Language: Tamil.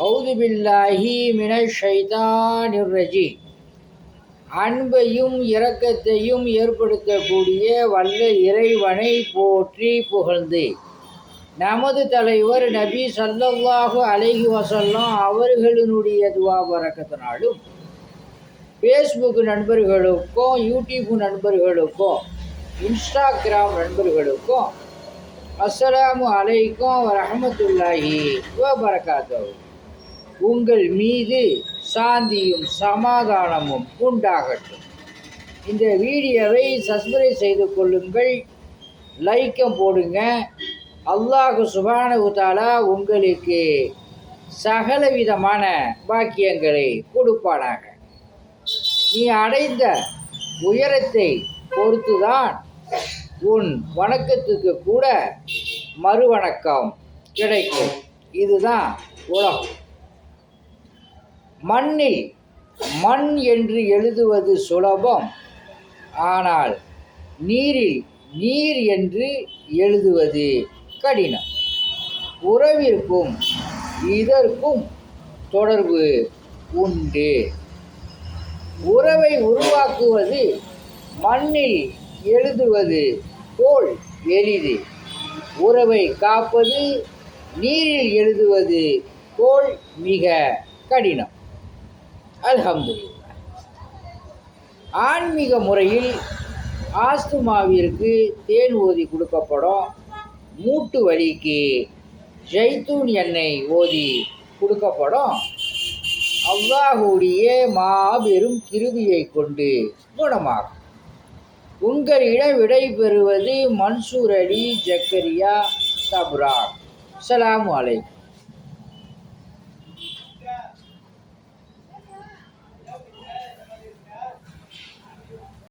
அவுது பில்லாஹி மினஷ் ஷைத்தானிர் ரஜீம். அன்பையும் இரக்கத்தையும் ஏற்படுத்தக்கூடிய வல்ல இறைவனை போற்றி புகழ்ந்து நமது தலைவர் நபி ஸல்லல்லாஹு அலைஹி வஸல்லம் அவர்களினுடைய துவா பரக்கத்தினாலும் ஃபேஸ்புக் நண்பர்களுக்கும், யூடியூப் நண்பர்களுக்கும், இன்ஸ்டாகிராம் நண்பர்களுக்கும் அஸ்ஸலாமு அலைக்கும் வரஹ்மத்துல்லாஹி வபரகாத்துஹு உங்கள் மீது சாந்தியும் சமாதானமும் உண்டாகட்டும். இந்த வீடியோவை சப்ஸ்கிரைப் செய்து கொள்ளுங்கள், லைக்கம் போடுங்க. அல்லாஹ் சுப்ஹானஹு தஆலா உங்களுக்கு சகலவிதமான பாக்கியங்களை கொடுப்பானாக. நீ அடைந்த உயரத்தை பொறுத்துதான் உன் வணக்கத்துக்கு கூட மறுவணக்கம் கிடைக்கும். இதுதான் உலகம். மண்ணில் மண் என்று எழுதுவது சுலபம், ஆனால் நீரில் நீர் என்று எழுதுவது கடினம். உறவிற்கும் இதற்கும் தொடர்பு உண்டு. உறவை உருவாக்குவது மண்ணில் எழுதுவது போல் எளிது. உறவை காப்பது நீரில் எழுதுவது போல் மிக கடினம். அல்ஹம்துலில்லாஹ். ஆன்மீக முறையில் ஆஸ்துமாவிற்கு தேன் ஓதி கொடுக்கப்படும். மூட்டு வலிக்கு ஜைத்தூன் எண்ணெய் ஓதி கொடுக்கப்படும். அல்லாஹ்வுடைய மாபெரும் கிருபையை கொண்டு குணமாகும். உங்களிடம் விடை பெறுவது மன்சூர் அலி ஜக்கரியா தப்ராக். அஸ்ஸலாமு அலைக்கும்.